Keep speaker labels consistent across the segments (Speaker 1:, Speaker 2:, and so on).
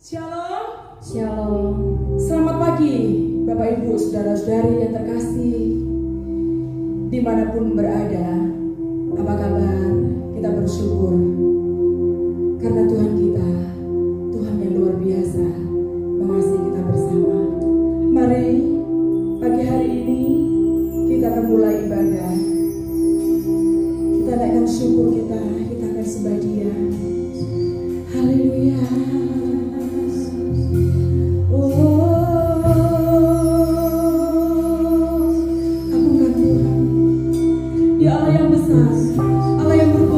Speaker 1: Shalom.
Speaker 2: Shalom.
Speaker 1: Selamat pagi Bapak Ibu Saudara-saudari yang terkasih dimanapun berada. Apa kabar? Kita bersyukur karena Tuhan kita, Tuhan yang luar biasa, mengasihi kita bersama. Mari pagi hari ini kita akan mulai ibadah. Kita naikkan syukur kita akan sembah Dia. Haleluya. Dia Allah yang besar, Allah yang berkuasa.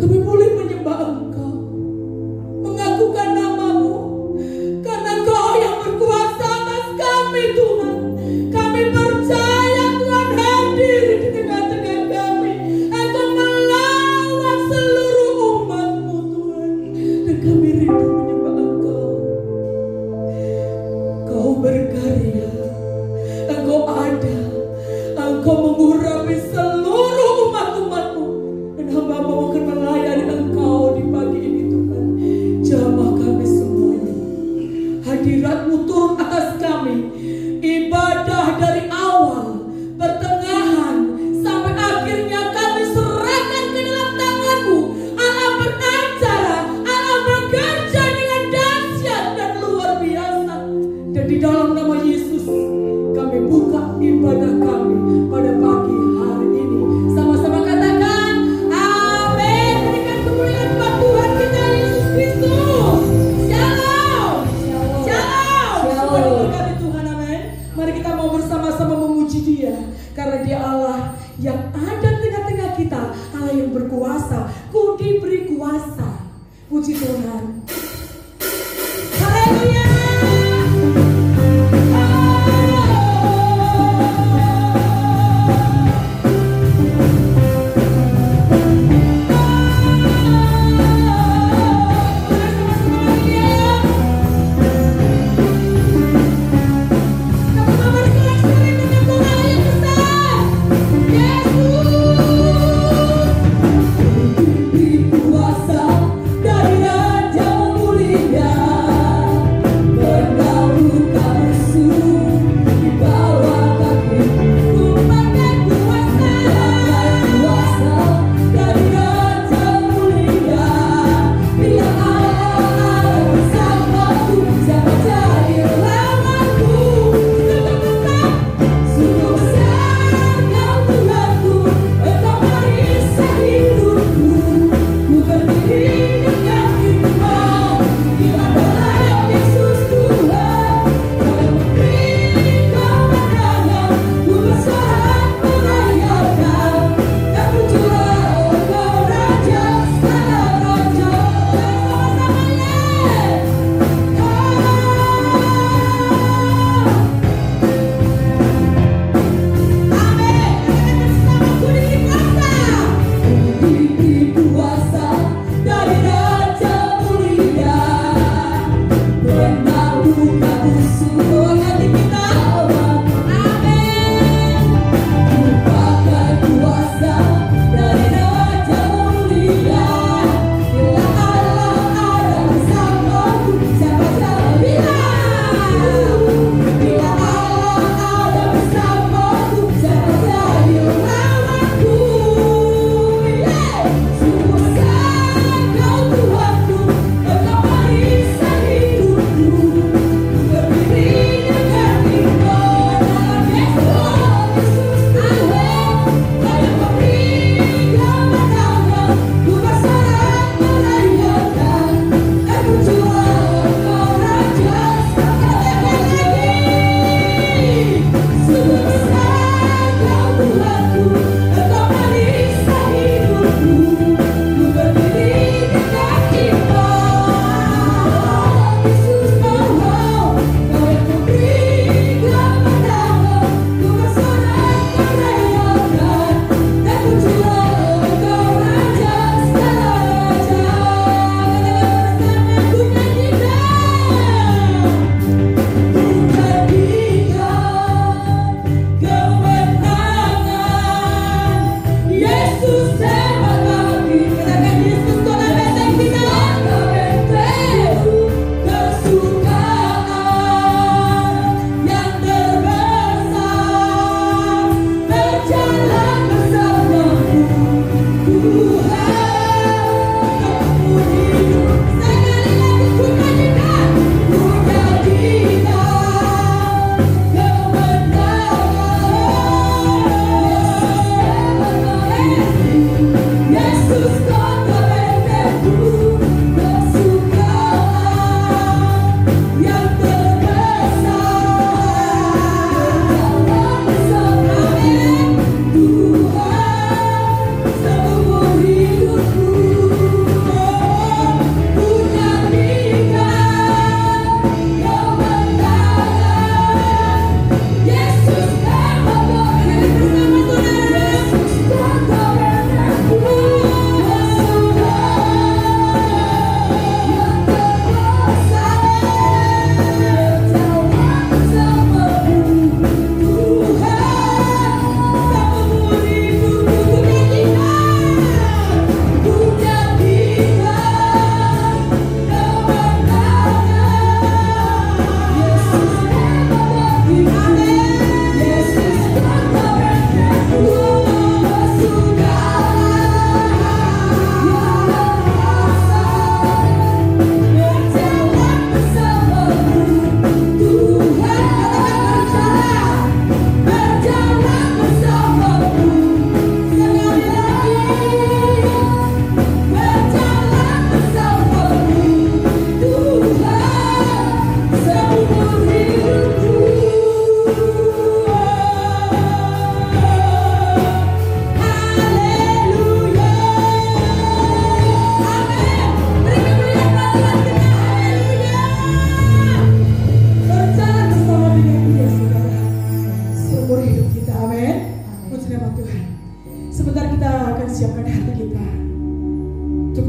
Speaker 1: Kami boleh menyembah Engkau, mengakukan namamu, karena Engkau yang berkuasa atas kami Tuhan. Kami percaya Tuhan hadir di tengah-tengah kami. Engkau melawat seluruh umat-Mu Tuhan, dan kami rindu menyembah Engkau. Engkau berkarya, Engkau ada, Engkau mengurapi seluruh umat-umat-Mu, dan hamba-Mu akan melayani Engkau di pagi ini Tuhan. Jamah kami semuanya, hadirat-Mu turun atas kami. Ibadah dari awal, pertengahan, sampai akhirnya kami serahkan ke dalam tangan-Mu. Allah beracara, Allah bekerja dengan dahsyat dan luar biasa. Dan di dalam nama Yesus kami buka ibadah kami pada pagi hari ini. Sama-sama katakan amin. Berikan kemuliaan buat Tuhan kita Yesus Kristus. Shalom. Shalom. Semua diberkati Tuhan, amin. Mari kita mau bersama-sama memuji Dia, karena Dia Allah yang ada di tengah-tengah kita, Allah yang berkuasa. Ku diberi kuasa. Puji Tuhan. Haleluya. Kuasa dari Raja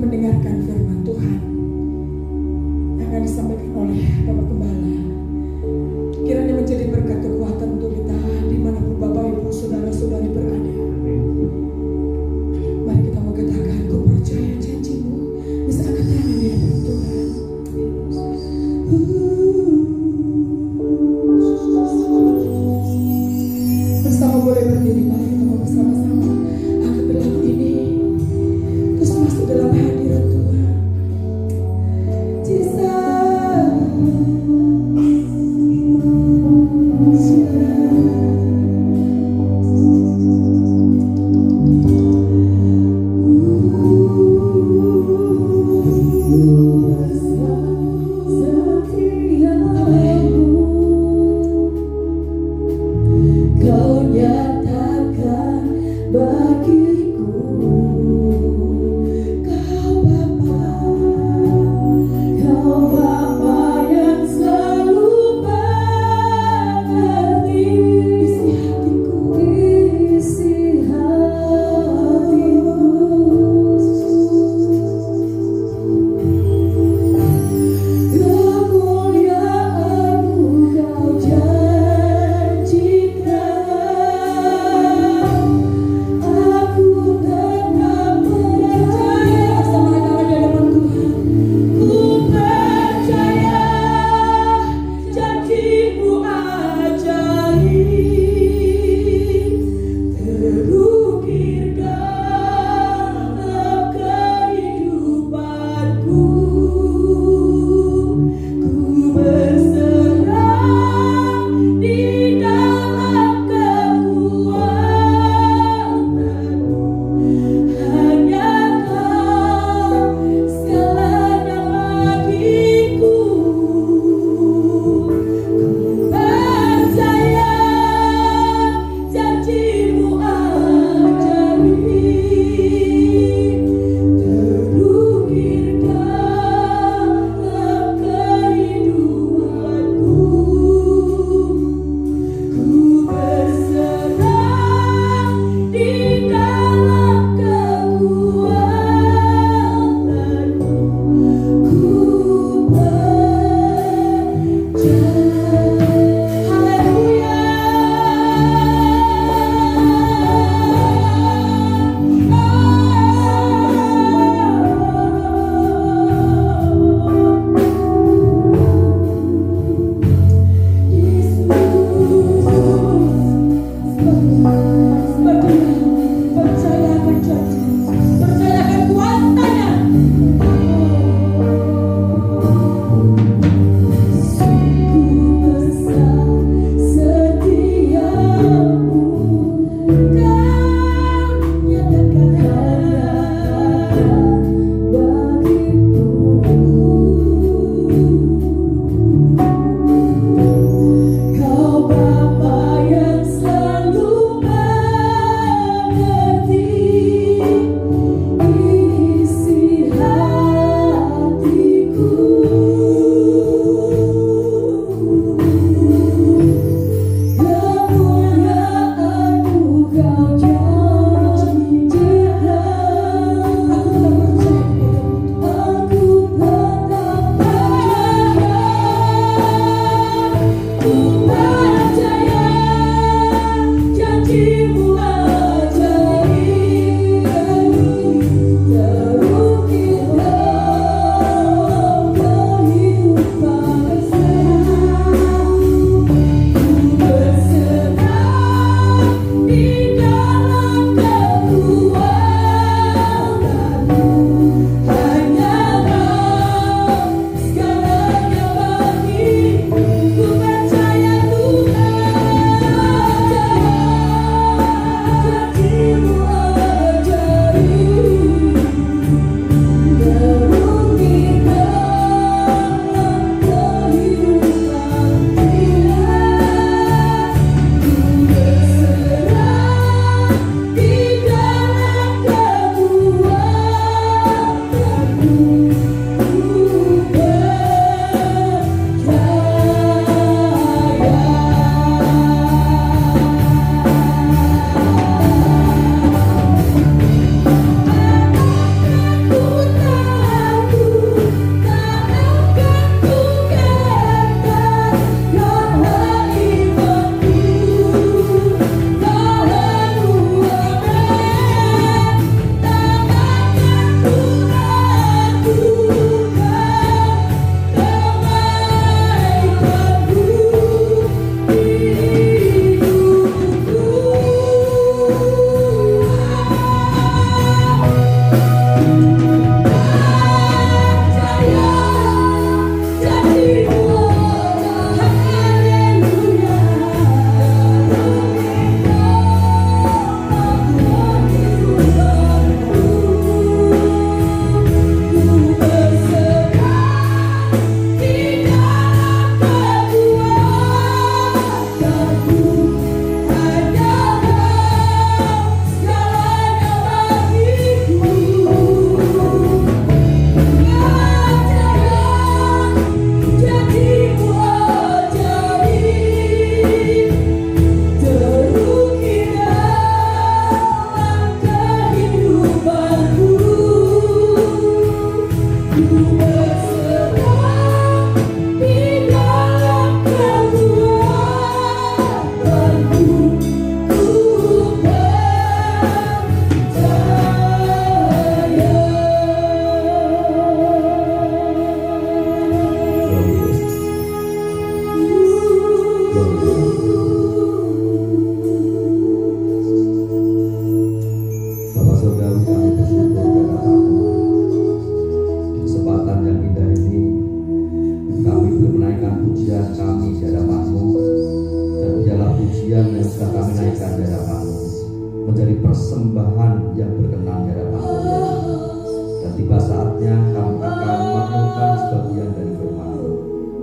Speaker 1: mendengarkan firman Tuhan yang akan disampaikan oleh Bapak Gembala. Kiranya menjadi berkat kekuatan untuk kita dimanapun Bapak Ibu saudara-saudari berada. Mari kita mau katakan, ku percaya janji-Mu. Bisa angkat tangan di hadapan Tuhan. Bersama boleh berdiri, mari kita mau bersama-sama angkat lagu ini terus masuk dalam hadirat Tuhan. Kau nyatakan bagiku, Kau Bapa yang selalu mengerti isi hatiku. Kemuliaan-Mu Kau janjikan, aku tetap percaya. Bersama tangan di hadapan Tuhan. Ku percaya janji-Mu ajaib, terukir dalam kehidupanku. Ku berserah di dalam kekuatan-Mu. Hanya Kau segalanya bagiku. Ku percaya janji-Mu ajaib, terukir dalam kehidupanku. Ku berserah di dalam kekuatan-Mu. Ku percaya. Haleluya. Percaya akan janji, percaya akan kuasanya. Sungguh besar setiamu, Kau nyatakan bagiku. Kau Bapa yang selalu mengerti isi hatiku. Kemuliaan-Mu Kau janjikan, aku tetap percaya. Ku percaya janji-Mu ajaib, terukir dalam kehidupanku. Ku berserah di dalam kekuatan-Mu. Hanya Kau segalanya bagiku. Ku percaya Ku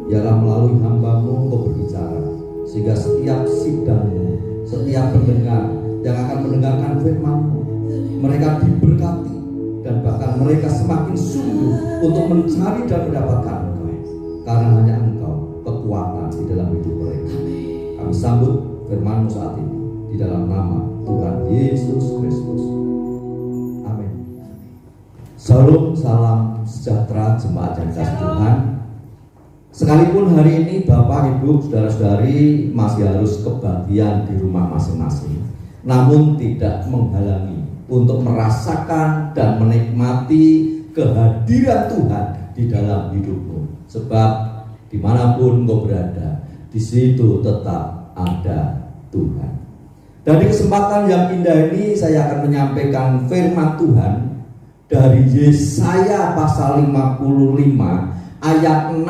Speaker 2: Biarlah melalui hamba-Mu Engkau berbicara, sehingga setiap sidangmu, setiap pendengar yang akan mendengarkan firman-Mu, mereka diberkati, dan bahkan mereka semakin sungguh untuk mencari dan mendapatkan Engkau, karena hanya Engkau kekuatan di dalam hidup mereka. Kami sambut firman-Mu saat ini di dalam nama Tuhan Yesus Kristus. Amin. Salam, salam sejahtera jemaat yang dikasihi Tuhan. Sekalipun hari ini Bapak, Ibu, Saudara-saudari masih harus kebagian di rumah masing-masing, namun tidak menghalangi untuk merasakan dan menikmati kehadiran Tuhan di dalam hidupmu. Sebab dimanapun engkau berada, di situ tetap ada Tuhan. Dan di kesempatan yang indah ini saya akan menyampaikan firman Tuhan dari Yesaya pasal 55 ayat 6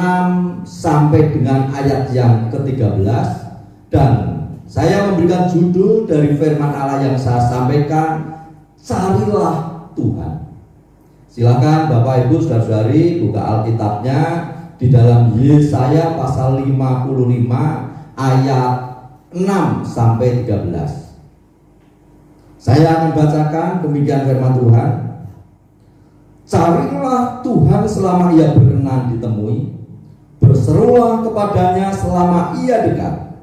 Speaker 2: sampai dengan ayat yang ke-13, dan saya memberikan judul dari firman Allah yang saya sampaikan, carilah Tuhan. Silakan Bapak, Ibu, Saudara-saudari buka Alkitabnya di dalam Yesaya pasal 55 ayat 6 sampai 13. Saya akan bacakan demikian firman Tuhan. Carilah Tuhan selama ia berkenan ditemui, berserulah kepadanya selama ia dekat.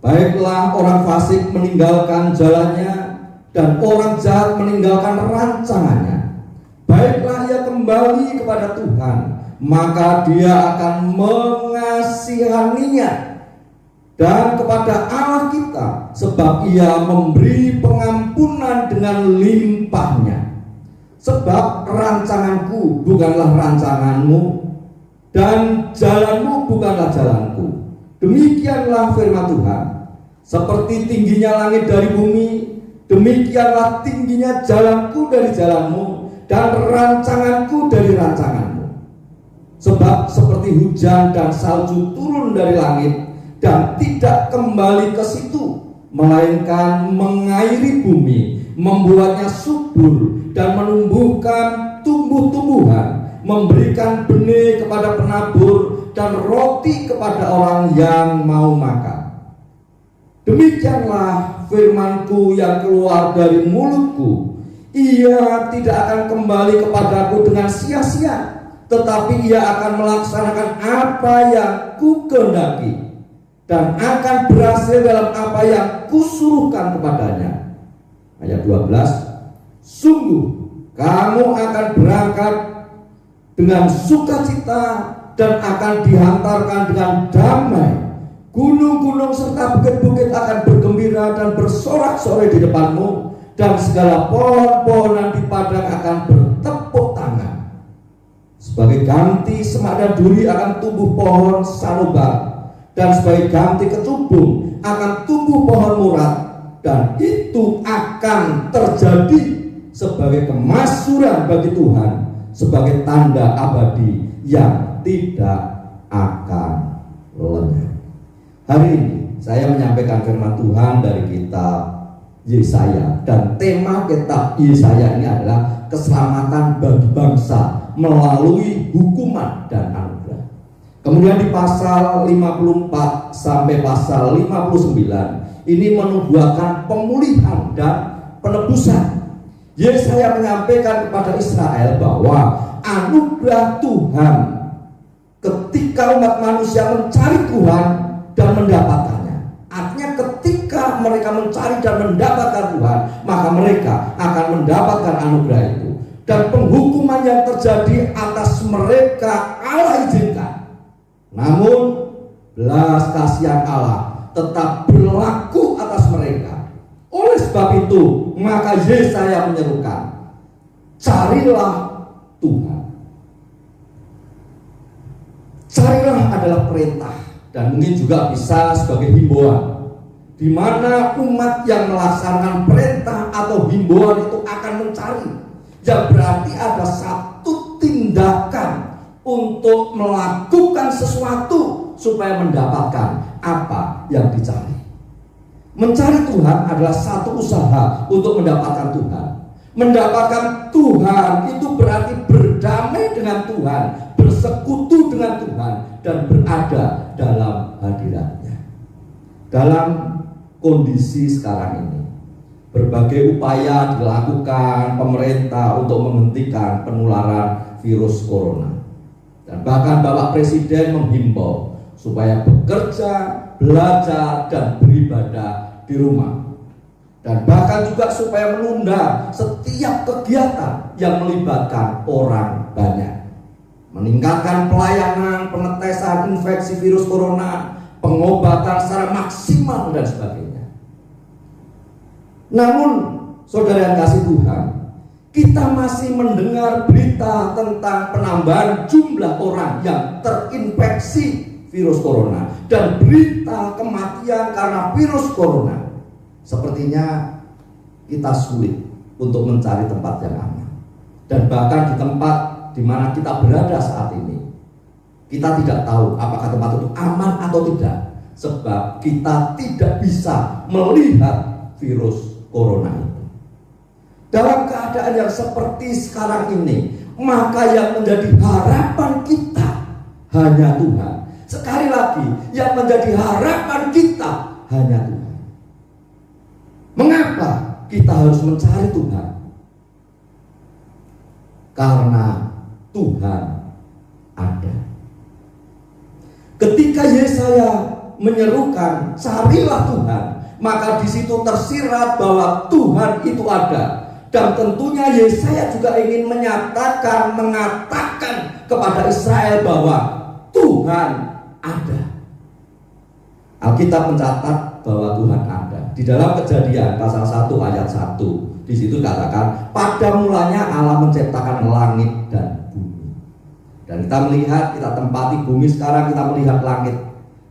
Speaker 2: Baiklah orang fasik meninggalkan jalannya, dan orang jahat meninggalkan rancangannya. Baiklah ia kembali kepada Tuhan, maka dia akan mengasihaninya, dan kepada Allah kita, sebab ia memberi pengampunan dengan limpahnya. Sebab rancanganku bukanlah rancanganmu, dan jalanmu bukanlah jalanku. Demikianlah firman Tuhan. Seperti tingginya langit dari bumi, demikianlah tingginya jalanku dari jalanmu, dan rancanganku dari rancanganmu. Sebab seperti hujan dan salju turun dari langit, dan tidak kembali ke situ, melainkan mengairi bumi, membuatnya subur, dan menumbuhkan tumbuh-tumbuhan, memberikan benih kepada penabur, dan roti kepada orang yang mau makan. Demikianlah firmanku yang keluar dari mulutku. Ia tidak akan kembali kepadaku dengan sia-sia, tetapi ia akan melaksanakan apa yang kukehendaki, dan akan berhasil dalam apa yang kusuruhkan kepadanya. Ayat 12. Sungguh kamu akan berangkat dengan sukacita dan akan dihantarkan dengan damai. Gunung-gunung serta bukit-bukit akan bergembira dan bersorak-sorai di depanmu, dan segala pohon-pohonan di padang akan bertepuk tangan. Sebagai ganti semak dan duri akan tumbuh pohon sanobar, dan sebagai ganti kecubung akan tumbuh pohon murad, dan itu akan terjadi sebagai kemaksuran bagi Tuhan, sebagai tanda abadi yang tidak akan lenyap. Hari ini saya menyampaikan firman Tuhan dari kitab Yesaya, dan tema kitab Yesaya ini adalah keselamatan bagi bangsa melalui hukuman dan anugerah. Kemudian di pasal 54 sampai pasal 59 ini menubuhkan pemulihan dan penebusan. Yesaya menyampaikan kepada Israel bahwa anugerah Tuhan ketika umat manusia mencari Tuhan dan mendapatkannya. Artinya ketika mereka mencari dan mendapatkan Tuhan, maka mereka akan mendapatkan anugerah itu. Dan penghukuman yang terjadi atas mereka Allah izinkan. Namun belas kasihan Allah tetap berlaku atas mereka. Oleh sebab itu, maka Yesaya menyerukan, carilah Tuhan. Carilah adalah perintah, dan mungkin juga bisa sebagai himbauan, di mana umat yang melaksanakan perintah atau himbauan itu akan mencari, yang berarti ada satu tindakan untuk melakukan sesuatu supaya mendapatkan apa yang dicari. Mencari Tuhan adalah satu usaha untuk mendapatkan Tuhan. Mendapatkan Tuhan itu berarti berdamai dengan Tuhan, bersekutu dengan Tuhan dan berada dalam hadirat-Nya. Dalam kondisi sekarang ini, berbagai upaya dilakukan pemerintah untuk menghentikan penularan virus corona. Dan bahkan Bapak Presiden menghimbau supaya bekerja, belajar, dan beribadah di rumah. Dan bahkan juga supaya menunda setiap kegiatan yang melibatkan orang banyak. Meningkatkan pelayanan pengetesan infeksi virus corona, pengobatan secara maksimal, dan sebagainya. Namun, saudara yang kasih Tuhan, kita masih mendengar berita tentang penambahan jumlah orang yang terinfeksi virus corona dan berita kematian karena virus corona. Sepertinya kita sulit untuk mencari tempat yang aman. Dan bahkan di tempat di mana kita berada saat ini, kita tidak tahu apakah tempat itu aman atau tidak, sebab kita tidak bisa melihat virus corona itu. Dalam keadaan yang seperti sekarang ini, maka yang menjadi harapan kita hanya Tuhan. Sekali lagi, yang menjadi harapan kita hanya Tuhan. Mengapa kita harus mencari Tuhan? Karena Tuhan ada. Ketika Yesaya menyerukan carilah Tuhan, maka di situ tersirat bahwa Tuhan itu ada. Dan tentunya Yesaya juga ingin mengatakan kepada Israel bahwa Tuhan ada. Alkitab mencatat bahwa Tuhan ada. Di dalam Kejadian pasal 1 ayat 1, di situ katakan, pada mulanya Allah menciptakan langit dan bumi. Dan kita melihat, kita tempati bumi sekarang, kita melihat langit.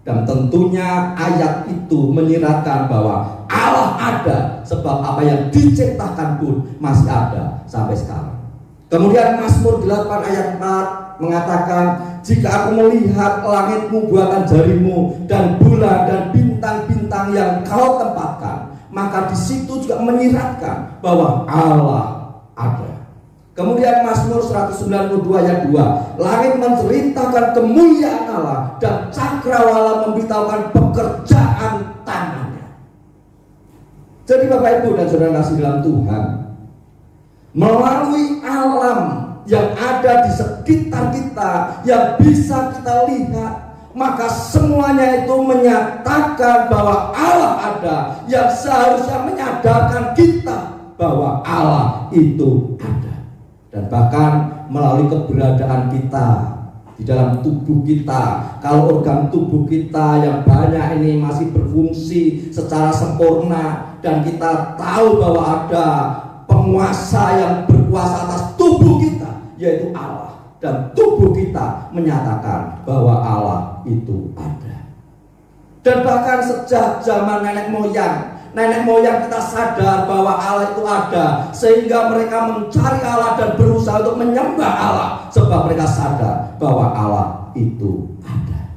Speaker 2: Dan tentunya ayat itu menyiratkan bahwa Allah ada, sebab apa yang diciptakan pun masih ada sampai sekarang. Kemudian Mazmur 8 ayat 4 mengatakan, jika aku melihat langitmu buatan jarimu dan bulan dan bintang-bintang yang kau tempatkan, maka di situ juga menyiratkan bahwa Allah ada. Kemudian Mazmur 192 ayat 2, langit menceritakan kemuliaan Allah dan cakrawala memberitahukan pekerjaan tangannya. Jadi Bapak Ibu dan Saudara kasih dalam Tuhan, melalui alam yang ada di sekitar kita, yang bisa kita lihat, maka semuanya itu menyatakan bahwa Allah ada, yang seharusnya menyadarkan kita bahwa Allah itu ada. Dan bahkan melalui keberadaan kita di dalam tubuh kita, kalau organ tubuh kita yang banyak ini masih berfungsi secara sempurna, dan kita tahu bahwa ada penguasa yang berkuasa atas tubuh kita, yaitu Allah, dan tubuh kita menyatakan bahwa Allah itu ada. Dan bahkan sejak zaman nenek moyang kita sadar bahwa Allah itu ada, sehingga mereka mencari Allah dan berusaha untuk menyembah Allah, sebab mereka sadar bahwa Allah itu ada.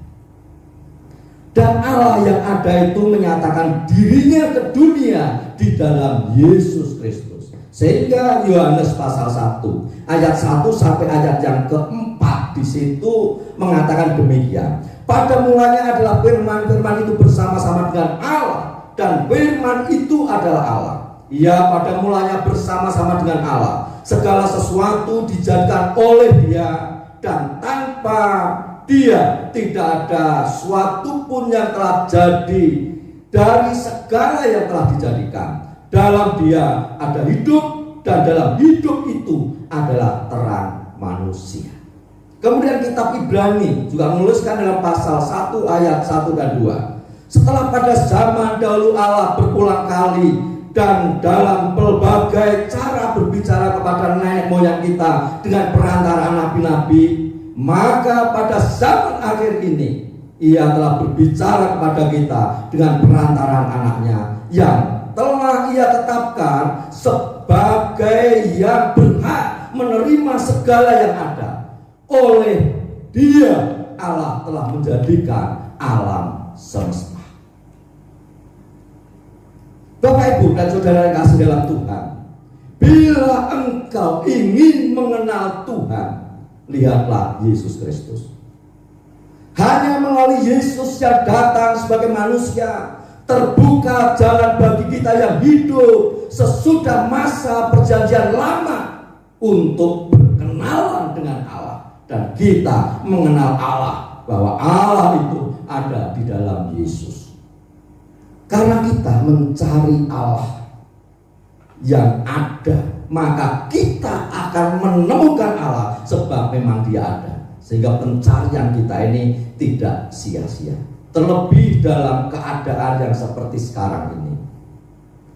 Speaker 2: Dan Allah yang ada itu menyatakan dirinya ke dunia di dalam Yesus Kristus. Sehingga Yohanes pasal 1 ayat 1 sampai ayat yang keempat di situ mengatakan demikian. Pada mulanya adalah firman, firman itu bersama-sama dengan Allah, dan firman itu adalah Allah. Ia pada mulanya bersama-sama dengan Allah. Segala sesuatu dijadikan oleh Dia, dan tanpa Dia tidak ada suatu pun yang telah jadi dari segala yang telah dijadikan. Dalam Dia ada hidup, dan dalam hidup itu adalah terang manusia. Kemudian kitab Ibrani juga menuliskan dalam pasal 1 ayat 1 dan 2. Setelah pada zaman dahulu Allah berulang kali dan dalam pelbagai cara berbicara kepada nenek moyang kita dengan perantaraan nabi-nabi, maka pada zaman akhir ini Ia telah berbicara kepada kita dengan perantaraan anaknya, yang telah Ia tetapkan sebagai yang berhak menerima segala yang ada. Oleh Dia Allah telah menjadikan alam semesta. Bapak Ibu dan Saudara yang kasih dalam Tuhan, bila engkau ingin mengenal Tuhan, Lihatlah Yesus Kristus. Hanya melalui Yesus yang datang sebagai manusia, terbuka jalan bagi kita yang hidup sesudah masa perjanjian lama untuk berkenalan dengan Allah. Dan kita mengenal Allah, bahwa Allah itu ada di dalam Yesus. Karena kita mencari Allah yang ada, maka kita akan menemukan Allah, sebab memang Dia ada. Sehingga pencarian kita ini tidak sia-sia. Terlebih dalam keadaan yang seperti sekarang ini.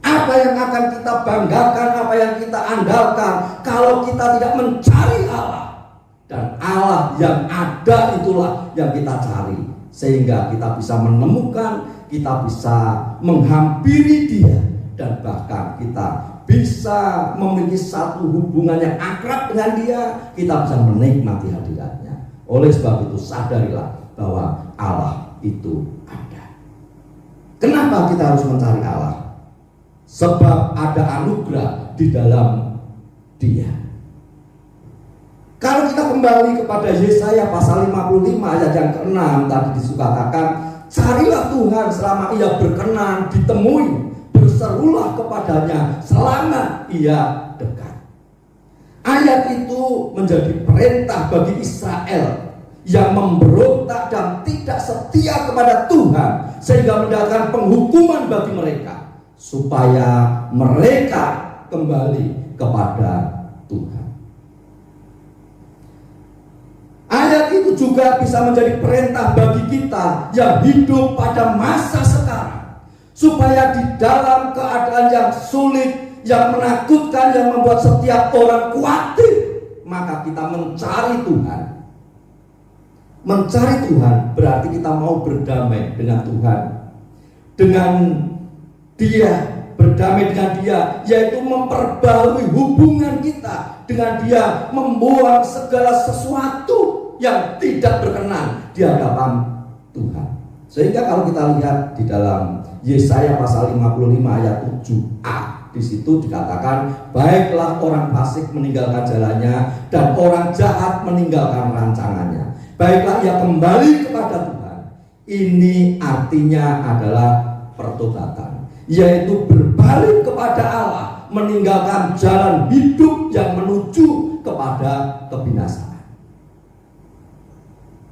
Speaker 2: Apa yang akan kita banggakan, apa yang kita andalkan kalau kita tidak mencari Allah? Dan Allah yang ada itulah yang kita cari. Sehingga kita bisa menemukan, kita bisa menghampiri Dia, dan bahkan kita bisa memiliki satu hubungan yang akrab dengan Dia. Kita bisa menikmati hadiratnya. Oleh sebab itu sadarilah bahwa Allah itu ada. Kenapa kita harus mencari Allah? Sebab ada anugerah di dalam Dia. Kalau kita kembali kepada Yesaya pasal 55 ayat yang ke-6 tadi dikatakan, carilah Tuhan selama Ia berkenan ditemui, berserulah kepadanya selama Ia dekat. Ayat itu menjadi perintah bagi Israel yang memberontak dan tidak setia kepada Tuhan, sehingga mendatangkan penghukuman bagi mereka, supaya mereka kembali kepada Tuhan. Ayat itu juga bisa menjadi perintah bagi kita yang hidup pada masa sekarang, supaya di dalam keadaan yang sulit, yang menakutkan, yang membuat setiap orang khawatir, maka kita mencari Tuhan. Mencari Tuhan berarti kita mau berdamai dengan Tuhan, dengan Dia, berdamai dengan Dia, yaitu memperbarui hubungan kita dengan Dia, membuang segala sesuatu yang tidak berkenan di hadapan Tuhan. Sehingga kalau kita lihat di dalam Yesaya pasal 55 ayat 7a, di situ dikatakan, baiklah orang fasik meninggalkan jalannya dan orang jahat meninggalkan rancangannya. Baiklah ia kembali kepada Tuhan. Ini artinya adalah pertobatan, yaitu berbalik kepada Allah, meninggalkan jalan hidup yang menuju kepada kebinasaan.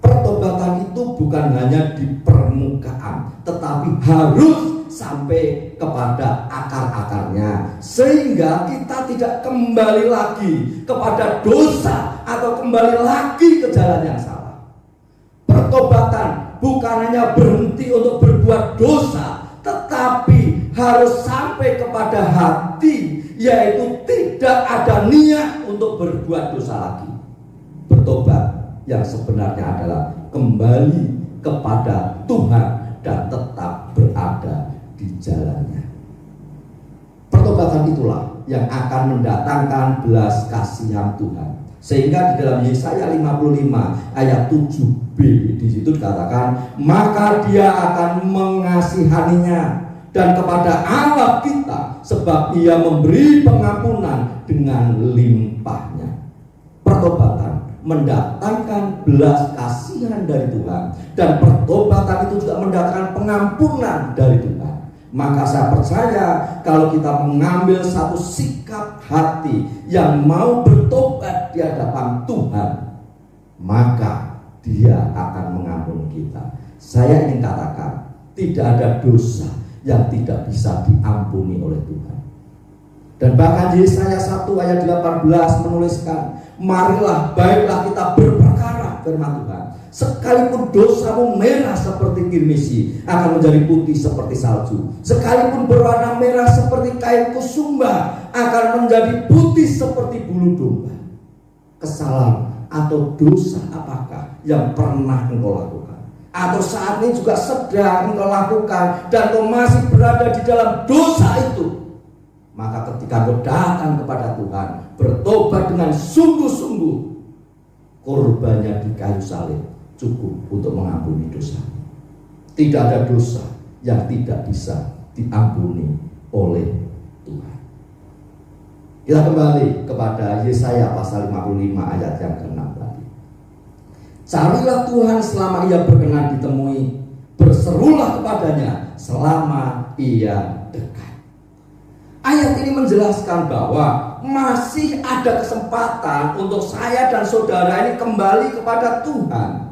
Speaker 2: Pertobatan itu bukan hanya di permukaan, tetapi harus sampai kepada akar-akarnya, sehingga kita tidak kembali lagi kepada dosa atau kembali lagi ke jalan yang salah. Pertobatan bukan hanya berhenti untuk berbuat dosa, tetapi harus sampai kepada hati, yaitu tidak ada niat untuk berbuat dosa lagi. Bertobat yang sebenarnya adalah kembali kepada Tuhan dan tetap berada di jalannya. Pertobatan itulah yang akan mendatangkan belas kasihan Tuhan. Sehingga di dalam Yesaya 55 ayat 7b di situ dikatakan, maka Dia akan mengasihaninya dan kepada Allah kita, sebab Ia memberi pengampunan dengan limpahnya. Pertobatan mendatangkan belas kasihan dari Tuhan, dan pertobatan itu juga mendatangkan pengampunan dari Tuhan. Maka saya percaya kalau kita mengambil satu sikap hati yang mau bertobat di hadapan Tuhan, maka Dia akan mengampuni kita. Saya ingin katakan, tidak ada dosa yang tidak bisa diampuni oleh Tuhan. Dan bahkan Yesaya 1 ayat 18 menuliskan, marilah baiklah kita berperkara firman Tuhan, sekalipun dosamu merah seperti kirmisi akan menjadi putih seperti salju, sekalipun berwarna merah seperti kain kusumba akan menjadi putih seperti bulu domba. Kesalahan atau dosa apakah yang pernah engkau lakukan, atau saat ini juga sedang engkau lakukan, dan engkau masih berada di dalam dosa itu? Maka ketika engkau datang kepada Tuhan, bertobat dengan sungguh-sungguh, korbannya di kayu salib cukup untuk mengampuni dosa. Tidak ada dosa yang tidak bisa diampuni oleh Tuhan. Kita kembali kepada Yesaya pasal 55 ayat yang ke-6 tadi. Carilah Tuhan selama ia berkenan ditemui, berserulah kepadanya selama ia dekat. Ayat ini menjelaskan bahwa masih ada kesempatan untuk saya dan saudara ini kembali kepada Tuhan.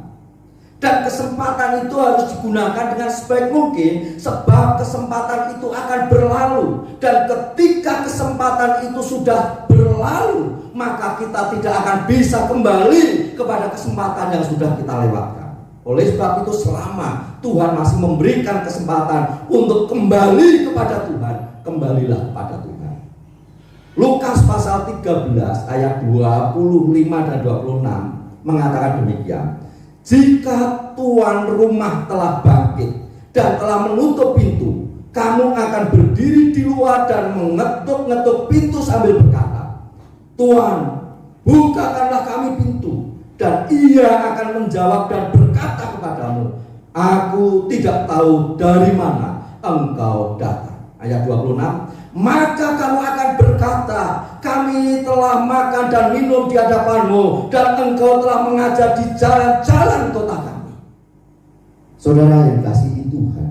Speaker 2: Dan kesempatan itu harus digunakan dengan sebaik mungkin, sebab kesempatan itu akan berlalu. Dan ketika kesempatan itu sudah berlalu, maka kita tidak akan bisa kembali kepada kesempatan yang sudah kita lewatkan. Oleh sebab itu, selama Tuhan masih memberikan kesempatan untuk kembali kepada Tuhan, kembalilah kepada Tuhan. Lukas pasal 13 ayat 25 dan 26 mengatakan demikian. Jika tuan rumah telah bangkit dan telah menutup pintu, kamu akan berdiri di luar dan mengetuk-ngetuk pintu sambil berkata, Tuan, bukakanlah kami pintu. Dan ia akan menjawab dan berkata kepadamu, aku tidak tahu dari mana engkau datang. Ayat 26, maka kamu akan berkata, kami telah makan dan minum di hadapanmu, dan engkau telah mengajar di jalan-jalan kota kami. Saudara yang dikasihi Tuhan,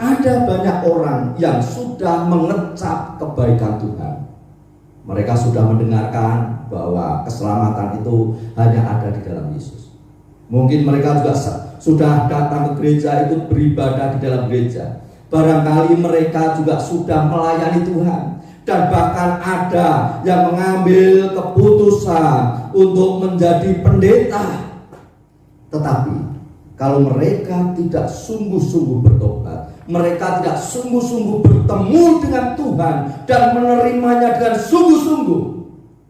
Speaker 2: ada banyak orang yang sudah mengecap kebaikan Tuhan. Mereka sudah mendengarkan bahwa keselamatan itu hanya ada di dalam Yesus. Mungkin mereka juga sudah datang ke gereja, ikut beribadah di dalam gereja. Barangkali mereka juga sudah melayani Tuhan. Dan bahkan ada yang mengambil keputusan untuk menjadi pendeta. Tetapi kalau mereka tidak sungguh-sungguh bertobat, mereka tidak sungguh-sungguh bertemu dengan Tuhan dan menerimanya dengan sungguh-sungguh,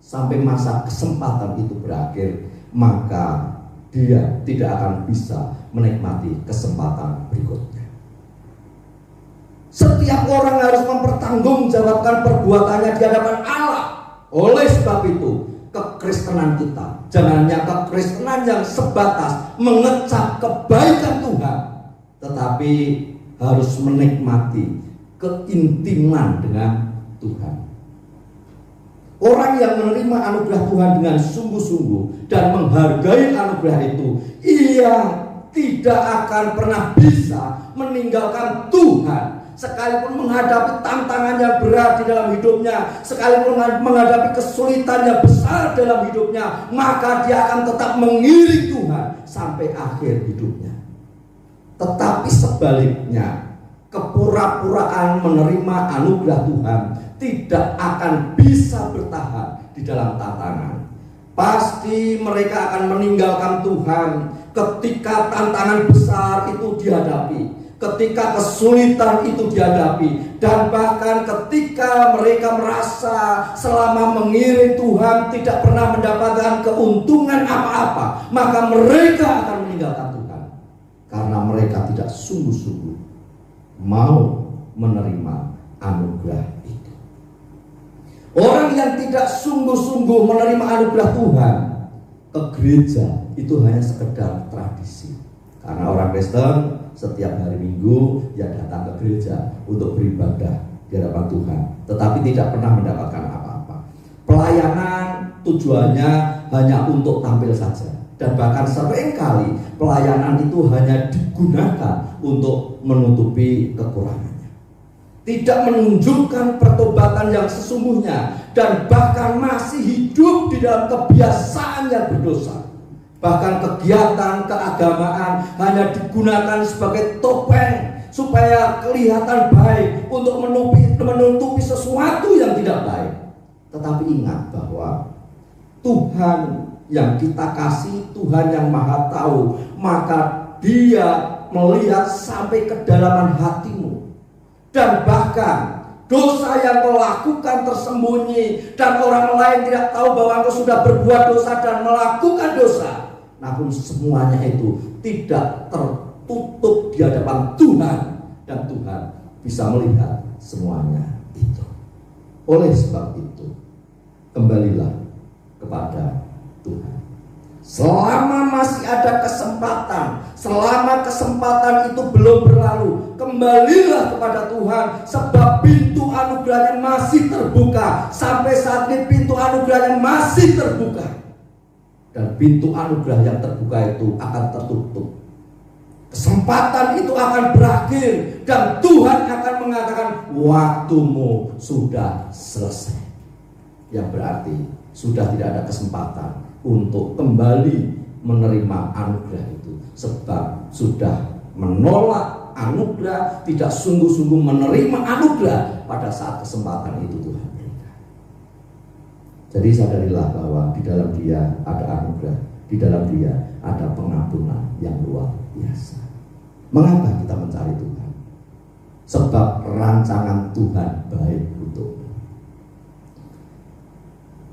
Speaker 2: sampai masa kesempatan itu berakhir, maka dia tidak akan bisa menikmati kesempatan berikutnya. Setiap orang harus mempertanggungjawabkan perbuatannya di hadapan Allah. Oleh sebab itu, kekristenan kita jangan hanya kekristenan yang sebatas mengecap kebaikan Tuhan, tetapi harus menikmati keintiman dengan Tuhan. Orang yang menerima anugerah Tuhan dengan sungguh-sungguh dan menghargai anugerah itu, ia tidak akan pernah bisa meninggalkan Tuhan. Sekalipun menghadapi tantangan yang berat di dalam hidupnya, sekalipun menghadapi kesulitan yang besar dalam hidupnya, maka dia akan tetap mengiring Tuhan sampai akhir hidupnya. Tetapi sebaliknya, kepura-puraan menerima anugerah Tuhan tidak akan bisa bertahan di dalam tantangan. Pasti mereka akan meninggalkan Tuhan ketika tantangan besar itu dihadapi, ketika kesulitan itu dihadapi, dan bahkan ketika mereka merasa selama mengiring Tuhan tidak pernah mendapatkan keuntungan apa-apa, maka mereka akan meninggalkan Tuhan karena mereka tidak sungguh-sungguh mau menerima anugerah itu. Orang yang tidak sungguh-sungguh menerima anugerah Tuhan ke gereja itu hanya sekedar tradisi. Karena orang Kristen setiap hari Minggu ya datang ke gereja untuk beribadah di hadapan Tuhan, tetapi tidak pernah mendapatkan apa-apa. Pelayanan tujuannya hanya untuk tampil saja, dan bahkan seringkali pelayanan itu hanya digunakan untuk menutupi kekurangannya, tidak menunjukkan pertobatan yang sesungguhnya, dan bahkan masih hidup di dalam kebiasaan yang berdosa. Bahkan kegiatan keagamaan hanya digunakan sebagai topeng supaya kelihatan baik, untuk menutupi sesuatu yang tidak baik. Tetapi ingat bahwa Tuhan yang kita kasih, Tuhan yang Maha Tahu, maka Dia melihat sampai kedalaman hatimu. Dan bahkan dosa yang kau lakukan tersembunyi dan orang lain tidak tahu bahwa kau sudah berbuat dosa dan melakukan dosa, namun semuanya itu tidak tertutup di hadapan Tuhan, dan Tuhan bisa melihat semuanya itu. Oleh sebab itu, kembalilah kepada Tuhan. Selama masih ada kesempatan, selama kesempatan itu belum berlalu, kembalilah kepada Tuhan, sebab pintu anugerahnya masih terbuka. Sampai saat ini pintu anugerahnya masih terbuka. Dan pintu anugerah yang terbuka itu akan tertutup. Kesempatan itu akan berakhir dan Tuhan akan mengatakan waktumu sudah selesai. Yang berarti sudah tidak ada kesempatan untuk kembali menerima anugerah itu, sebab sudah menolak anugerah, tidak sungguh-sungguh menerima anugerah pada saat kesempatan itu Tuhan berikan. Jadi sadarilah bahwa di dalam Dia ada anugerah, di dalam Dia ada pengampunan yang luar biasa. Mengapa kita mencari Tuhan? Sebab rancangan Tuhan baik untukmu.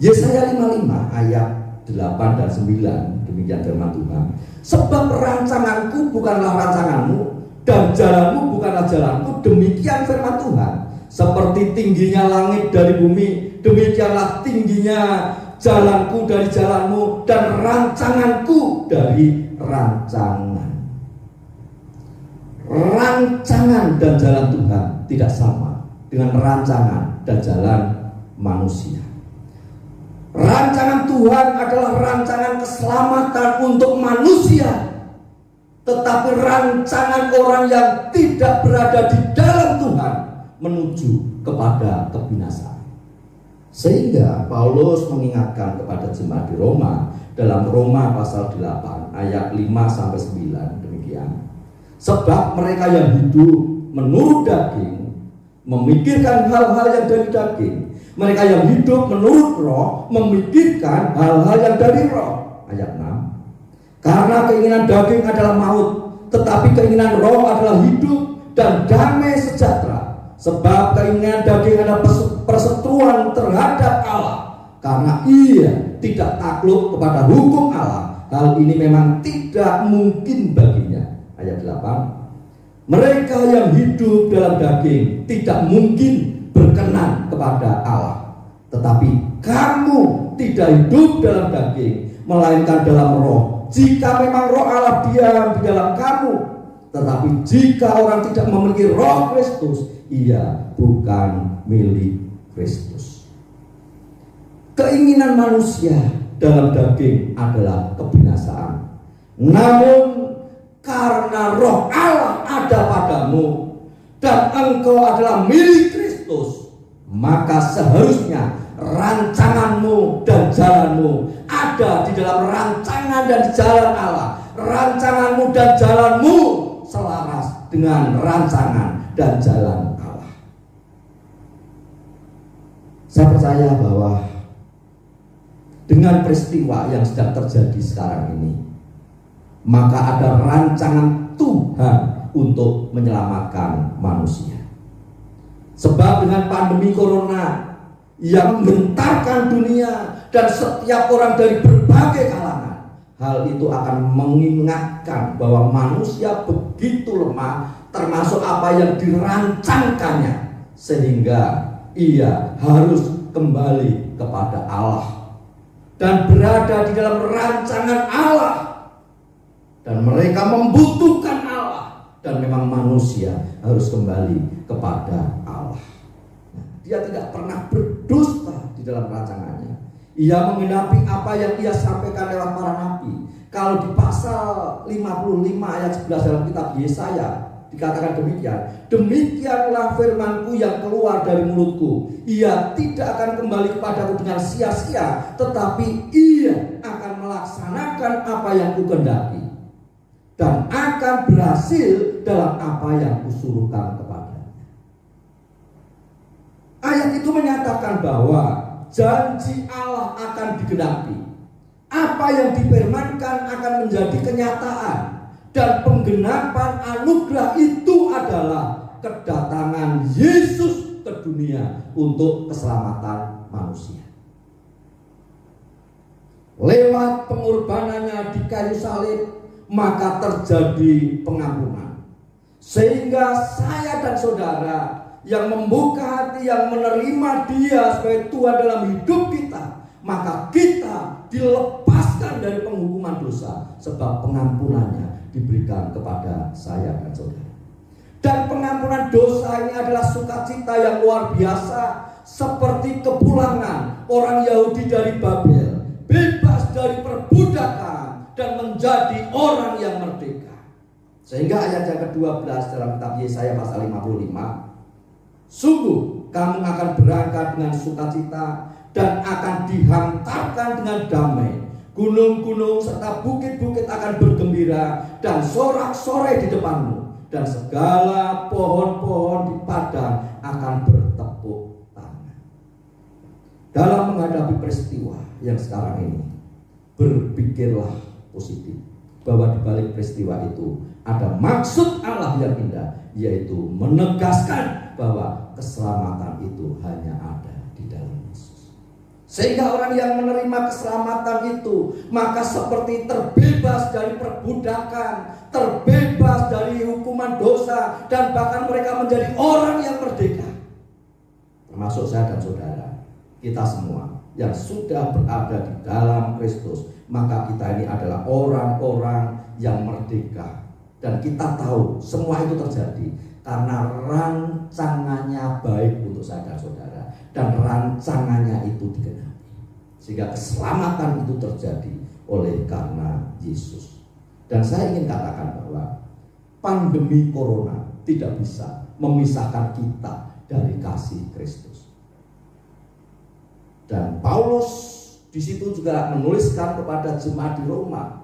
Speaker 2: Yesaya 55 ayat 8 dan 9, demikian firman Tuhan. Sebab rancanganku bukanlah rancanganmu, dan jalanmu bukanlah jalanku, demikian firman Tuhan. Seperti tingginya langit dari bumi, demikianlah tingginya jalanku dari jalanmu, dan rancanganku dari rancangan. Rancangan dan jalan Tuhan tidak sama dengan rancangan dan jalan manusia. Rancangan Tuhan adalah rancangan keselamatan untuk manusia, tetapi rancangan orang yang tidak berada di dalam Tuhan menuju kepada kebinasaan. Sehingga Paulus mengingatkan kepada jemaat di Roma dalam Roma pasal 8 ayat 5 sampai 9 demikian. Sebab mereka yang hidup menurut daging memikirkan hal-hal yang dari daging. Mereka yang hidup menurut roh memikirkan hal-hal yang dari roh. Ayat 6. Karena keinginan daging adalah maut, tetapi keinginan roh adalah hidup dan damai sejahtera. Sebab keinginan daging adalah perseteruan terhadap Allah, karena ia tidak takluk kepada hukum Allah. Hal ini memang tidak mungkin baginya. Ayat 8. Mereka yang hidup dalam daging tidak mungkin berkenan kepada Allah. Tetapi kamu tidak hidup dalam daging, melainkan dalam roh. Jika memang roh Allah diam di dalam kamu. Tetapi jika orang tidak memiliki roh Kristus, ia bukan milik Kristus. Keinginan manusia dalam daging adalah kebinasaan. Namun karena roh Allah ada padamu dan engkau adalah milik Kristus, maka seharusnya rancanganmu dan jalanmu ada di dalam rancangan dan jalan Allah. Rancanganmu dan jalanmu selaras dengan rancangan dan jalan Allah. Saya percaya bahwa dengan peristiwa yang sedang terjadi sekarang ini, maka ada rancangan Tuhan untuk menyelamatkan manusia. Sebab dengan pandemi corona yang menggentarkan dunia dan setiap orang dari berbagai kalangan, hal itu akan mengingatkan bahwa manusia begitu lemah, termasuk apa yang dirancangkannya, sehingga ia harus kembali kepada Allah dan berada di dalam rancangan Allah. Dan mereka membutuhkan Allah, dan memang manusia harus kembali kepada Allah. Dia tidak pernah berdusta di dalam rancangannya. Ia menggenapi apa yang ia sampaikan lewat para nabi. Kalau di pasal 55 ayat 11 dalam kitab Yesaya dikatakan demikian. Demikianlah firmanku yang keluar dari mulutku. Ia tidak akan kembali kepadaku dengan sia-sia, tetapi ia akan melaksanakan apa yang kukehendaki dan akan berhasil dalam apa yang kusuruhkan kepadanya. Ayat itu menyatakan bahwa janji Allah akan digenapi. Apa yang difirmankan akan menjadi kenyataan. Dan penggenapan anugerah itu adalah kedatangan Yesus ke dunia untuk keselamatan manusia. Lewat pengorbanannya di kayu salib, maka terjadi pengampunan. Sehingga saya dan saudara yang membuka hati, yang menerima Dia sebagai Tuhan dalam hidup kita, maka kita dilepaskan dari penghukuman dosa, sebab pengampunannya diberikan kepada saya dan saudara. Dan pengampunan dosa ini adalah sukacita yang luar biasa, seperti kepulangan orang Yahudi dari Babel, bebas terbebas dari perbudakan dan menjadi orang yang merdeka. Sehingga ayat yang ke-12 dalam kitab Yesaya pasal 55, sungguh kamu akan berangkat dengan sukacita dan akan dihantarkan dengan damai. Gunung-gunung serta bukit-bukit akan bergembira dan sorak-sorai di depanmu, dan segala pohon-pohon di padang akan bertepuk tangan. Dalam menghadapi peristiwa yang sekarang ini, berpikirlah positif bahwa di balik peristiwa itu ada maksud Allah yang indah, yaitu menegaskan bahwa keselamatan itu hanya ada di dalam Yesus. Sehingga orang yang menerima keselamatan itu maka seperti terbebas dari perbudakan, terbebas dari hukuman dosa, dan bahkan mereka menjadi orang yang merdeka. Termasuk saya dan saudara, kita semua yang sudah berada di dalam Kristus, maka kita ini adalah orang-orang yang merdeka. Dan kita tahu semua itu terjadi karena rancangannya baik untuk saya dan saudara, dan rancangannya itu digenapi, sehingga keselamatan itu terjadi oleh karena Yesus. Dan saya ingin katakan bahwa pandemi corona tidak bisa memisahkan kita dari kasih Kristus. Dan Paulus di situ juga menuliskan kepada jemaat di Roma,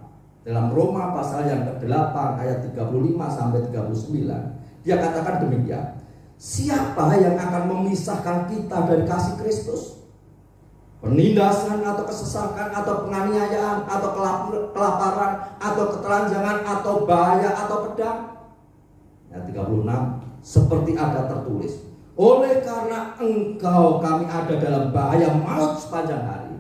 Speaker 2: dalam Roma pasal yang ke-8 ayat 35 sampai 39, dia katakan demikian: siapa yang akan memisahkan kita dari kasih Kristus? Penindasan atau kesesakan atau penganiayaan atau kelaparan atau ketelanjangan atau bahaya atau pedang? Ayat 36, seperti ada tertulis, oleh karena engkau kami ada dalam bahaya maut sepanjang hari.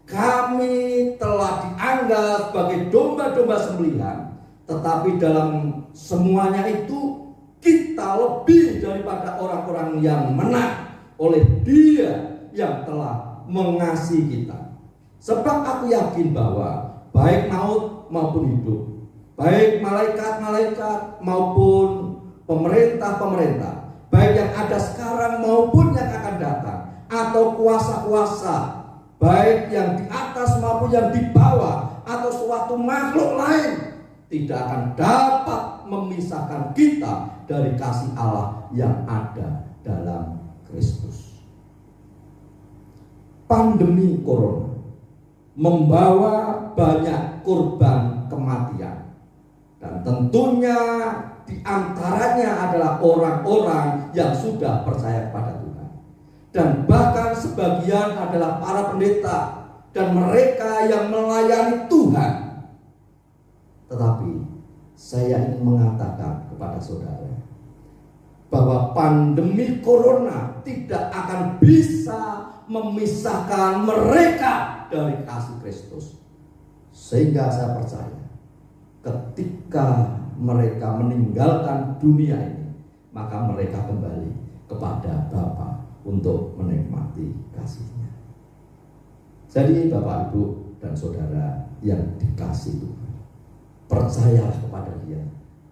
Speaker 2: Kami telah dianggap sebagai domba-domba sembelihan, tetapi dalam semuanya itu kita lebih daripada orang-orang yang menang oleh Dia yang telah mengasihi kita. Sebab aku yakin bahwa baik maut maupun hidup, baik malaikat-malaikat maupun pemerintah-pemerintah, baik yang ada sekarang maupun yang akan datang, atau kuasa-kuasa, baik yang di atas maupun yang di bawah, atau suatu makhluk lain, tidak akan dapat memisahkan kita dari kasih Allah yang ada dalam Kristus. Pandemi corona membawa banyak korban kematian, dan tentunya di antaranya adalah orang-orang yang sudah percaya kepada Tuhan. Dan bahkan sebagian adalah para pendeta dan mereka yang melayani Tuhan. Tetapi saya ingin mengatakan kepada saudara bahwa pandemi corona tidak akan bisa memisahkan mereka dari kasih Kristus. Sehingga saya percaya ketika mereka meninggalkan dunia ini, maka mereka kembali kepada Bapa untuk menikmati kasih-Nya. Jadi Bapak, Ibu, dan saudara yang dikasihi Tuhan, percayalah kepada Dia,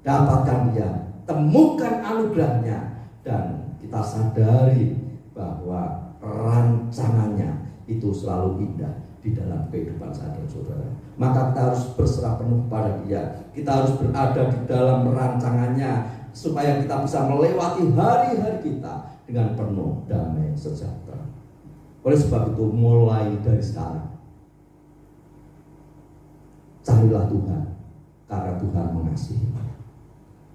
Speaker 2: dapatkan Dia, temukan anugerah-Nya, dan kita sadari bahwa rancangannya itu selalu indah di dalam kehidupan saya dan saudara. Maka kita harus berserah penuh kepada Dia, kita harus berada di dalam rancangannya, supaya kita bisa melewati hari-hari kita dengan penuh damai sejahtera. Oleh sebab itu, mulai dari sekarang, carilah Tuhan, karena Tuhan mengasihi.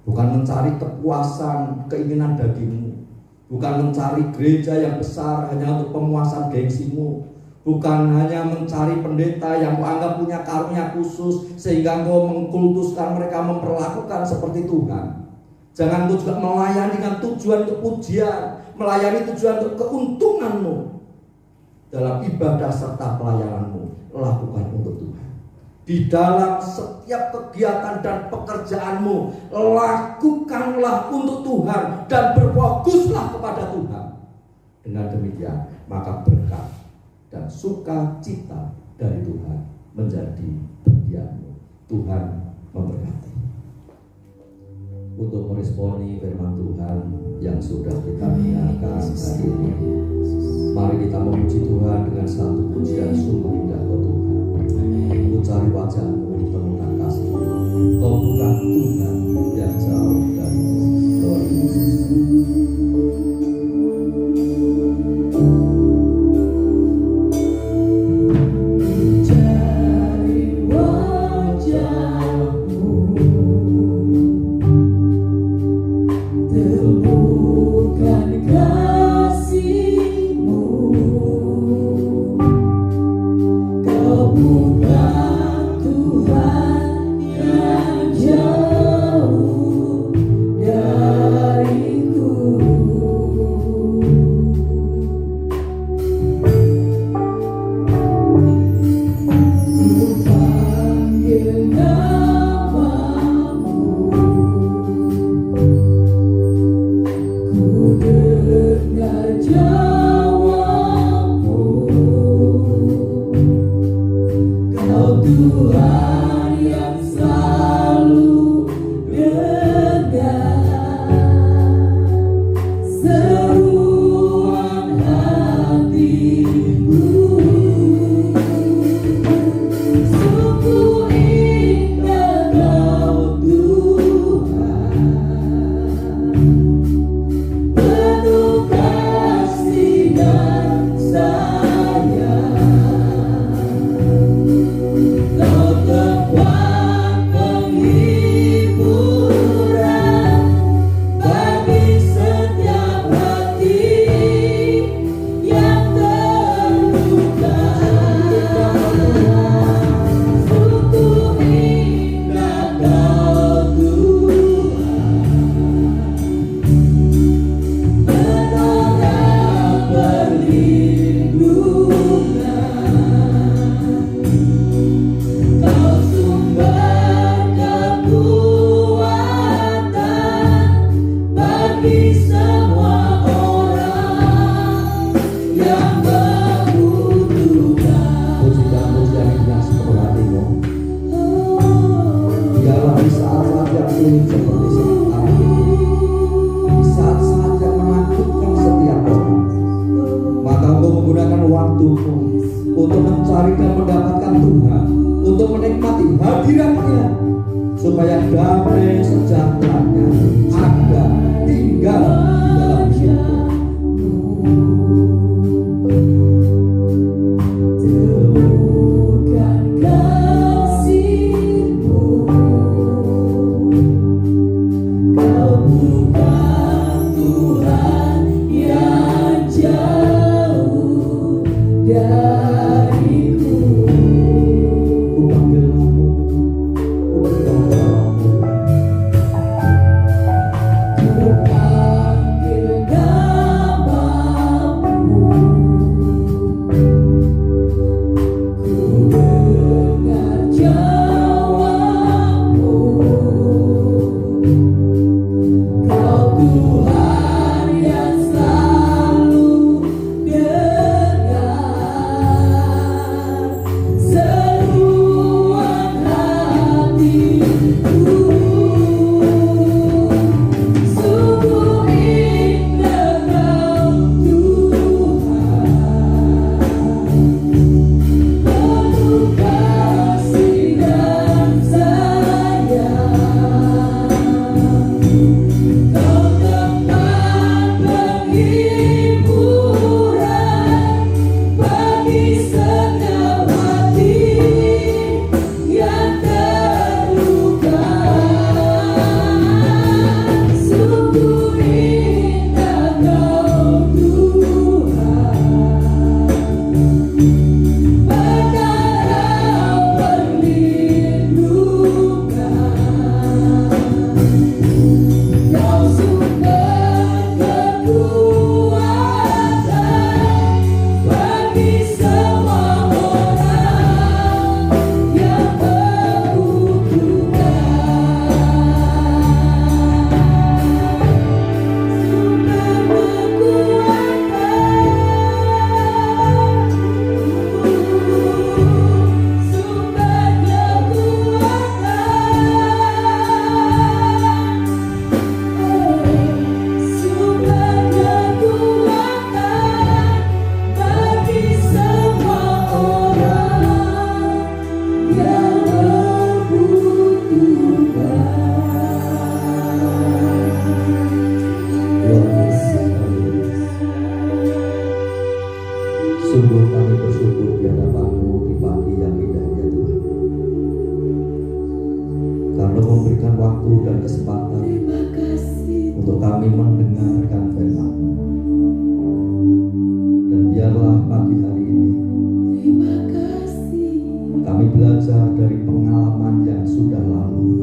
Speaker 2: Bukan mencari kepuasan, keinginan dagingmu, bukan mencari gereja yang besar hanya untuk pemuasan gengsimu, bukan hanya mencari pendeta yang kau anggap punya karunia khusus sehingga kau mengkultuskan mereka, memperlakukan seperti Tuhan. Jangan kau juga melayani dengan tujuan untuk pujian, melayani tujuan untuk keuntunganmu. Dalam ibadah serta pelayananmu, lakukan untuk Tuhan. Di dalam setiap kegiatan dan pekerjaanmu, lakukanlah untuk Tuhan dan berfokuslah kepada Tuhan. Dengan demikian, maka berkat dan sukacita dari Tuhan menjadi bagianmu. Tuhan memberkati. Untuk meresponi firman Tuhan yang sudah kita dengarkan hari ini, mari kita memuji Tuhan dengan satu pujian sungguh indah ke Tuhan. cari wajah-Mu untuk menemukan kasih. Kau bukan Tuhan yang jauh dari
Speaker 1: Cari wajah-Mu, temukan kasih-Mu. Kau bukan Tuhan yang jauh dariku. Ku panggil namamu, ku dengar jawabmu. Kau Tuhan yang selalu dengar seruan hatiku. Sungguh indah Kau Tuhan, penuh kasih dan sayang. Kau tempat penghiburan bagi setiap hati yang terluka. Sungguh indah Kau Tuhan, menolak perlindungan. Kau sumber kekuatan bagi semua orang yang membutuhkan.
Speaker 2: pujian-pujian yang sepenuh hatimu. Biarlah di saat-saat yang sulit seperti saat ini, di saat-saat yang menakutkan setiap orang, maka Engkau menggunakan waktumu untuk mencari dan mendapatkan Tuhan, untuk menikmati hadirat-Nya, supaya damai sejahteranya ada tinggal di dalam hidupmu.
Speaker 1: Temukan kasih-Mu, Kau bukan Tuhan yang jauh dariku.
Speaker 2: Ku panggil namamu, ku berikan jawabmu.
Speaker 1: Ku panggil namamu, ku dengar jawabmu. Kau Tuhan yang selalu dengar seruan hatiku. Sungguh indah Kau Tuhan, penuh kasih dan sayang. Kau tempat penghiburan bagi setiap hati yang terluka.
Speaker 2: Lalu memberikan waktu dan kesempatan untuk kami mendengarkan firman. Dan biarlah pagi hari ini kami belajar dari pengalaman yang sudah lalu,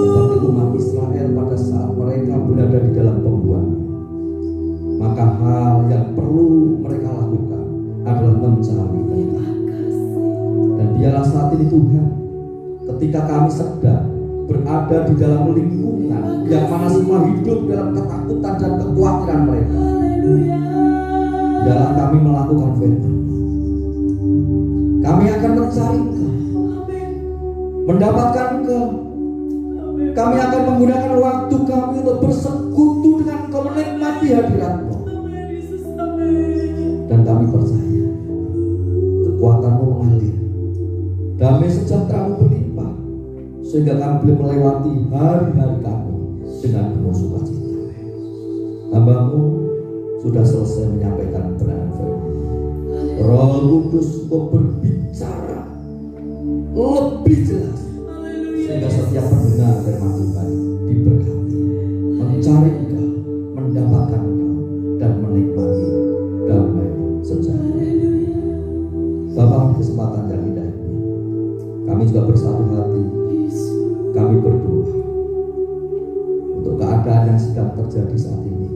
Speaker 2: seperti umat Israel pada saat mereka berada di dalam pembuangan. Maka hal yang perlu mereka lakukan adalah mencari Tuhan. Dan biarlah saat ini Tuhan, ketika kami sedang berada di dalam lingkungan yang mana semua hidup dalam ketakutan dan kekhawatiran mereka, biarlah kami melakukan firman. Kami akan mencari Engkau, mendapatkan Engkau. Kami akan menggunakan waktu kami untuk bersekutu dengan Engkau, menikmati hadirat-Mu. Dan kami percaya kekuatan-Mu mengalir, damai sejahtera-Mu berlimpah, sehingga kami boleh melewati hari-hari kami dengan penuh sukacita. Hamba-Mu sudah selesai menyampaikan kebenaran firman. Roh Kudus berbicara lebih jelas, sehingga setiap pendengar firman Tuhan diberkati, mencari Engkau, mendapatkan Engkau, dan menikmati damai sejahtera. Bapa, kesempatan yang indah ini, kami juga bersatu hati, kami berdoa untuk keadaan yang sedang terjadi saat ini.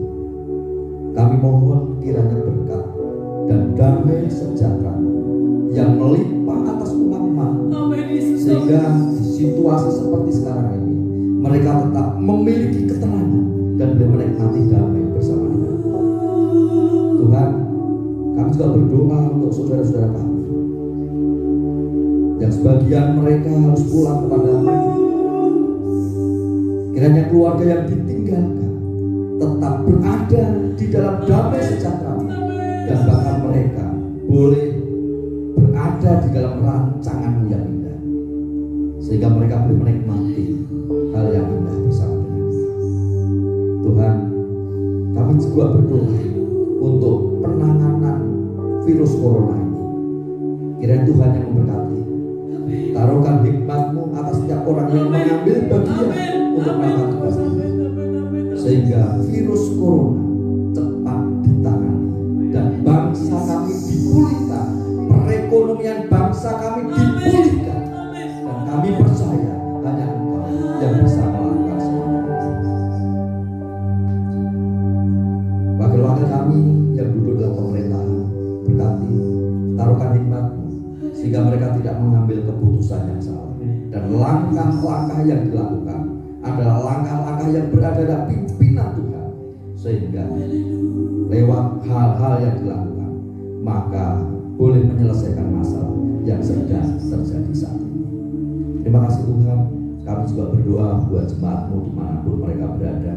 Speaker 2: Kami mohon kiranya berkat dan damai sejahtera yang melimpah atas umat-Mu, sehingga di situasi seperti sekarang ini mereka tetap memiliki ketenangan dan menikmati damai bersama dengan Tuhan. Kami juga berdoa untuk saudara-saudara kami yang sebagian mereka harus pulang kepada mereka. Kiranya keluarga yang ditinggalkan tetap berada di dalam damai sejahtera, dan bahkan mereka boleh berada di dalam rancangan-Mu yang indah, sehingga mereka boleh menikmati hal yang indah bersama dengan Tuhan. Kami juga berdoa untuk penanganan virus corona ini. Kiranya Tuhan yang memberkati. Taruhkan hikmat-Mu atas setiap orang yang mengambil bagian untuk melakukan tugas ini, sehingga virus corona cepat ditangani dan bangsa kami dipulihkan, perekonomian bangsa kami dipulihkan, dan kami percaya hanya Engkau yang bisa melakukan semuanya. Wakil-wakil kami yang duduk dalam pemerintahan, berkati, taruhkan hikmat-Mu sehingga mereka tidak mengambil keputusan yang salah, dan langkah-langkah yang dilakukan adalah langkah-langkah yang berada dalam pimpinan Tuhan, sehingga lewat hal-hal yang dilakukan maka boleh menyelesaikan masalah yang sedang terjadi saat ini. Terima kasih Tuhan. Kami juga berdoa buat jemaat-Mu dimanapun mereka berada.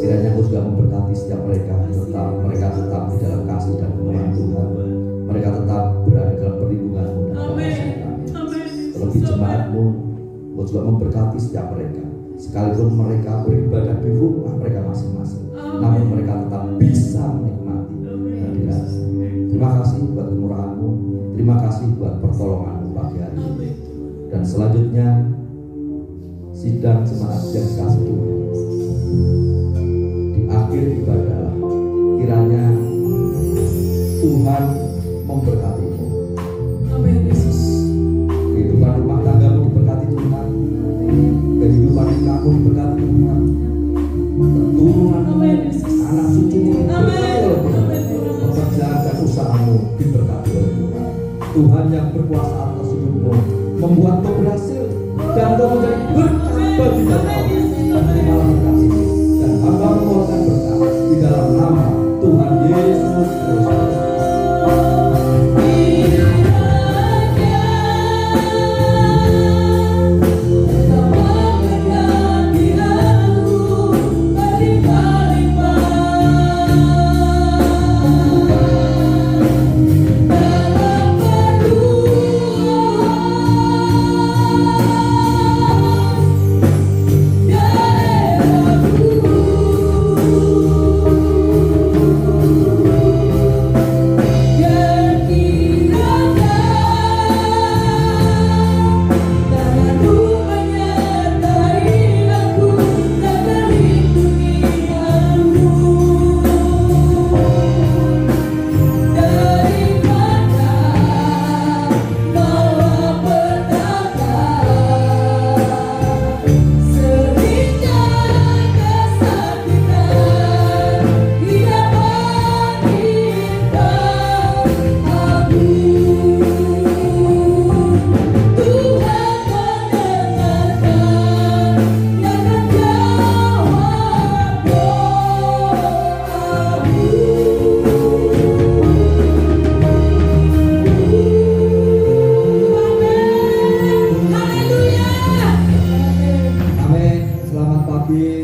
Speaker 2: Kiranya Engkau juga memberkati setiap mereka tetap di dalam kasih dan kemurahan Tuhan. Mereka tetap berada dalam perlindungan-Mu dan pengawasan kami. Terlebih jemaat-Mu, Engkau juga memberkati setiap mereka, sekalipun mereka beribadah di rumah mereka masing-masing, namun mereka tetap bisa menikmati hadirat-Mu. Terima kasih buat kemurahan-Mu, terima kasih buat pertolongan-Mu pagi hari ini. Dan selanjutnya sidang jemaat yang dikasih Tuhan, di akhir ibadah kiranya Tuhan memberkati-Mu.
Speaker 1: Amin Yesus.
Speaker 2: Kehidupan rumah tangga-Mu diberkati Tuhan, kehidupan nikah-Mu diberkati Tuhan, keturunan anak cucu-Mu diberkati oleh Tuhan, pekerjaan dan usaha-Mu diberkati oleh Tuhan. Tuhan yang berkuasa atas hidup-Mu membuat-Mu berhasil dan Engkau menjadi berkat bagi banyak orang. Terimalah berkat ini dan hamba-Mu akan berkat di dalam nama Tuhan Yesus Kristus.
Speaker 3: Yeah.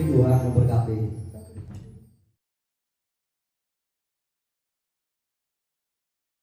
Speaker 2: Tuhan memberkati.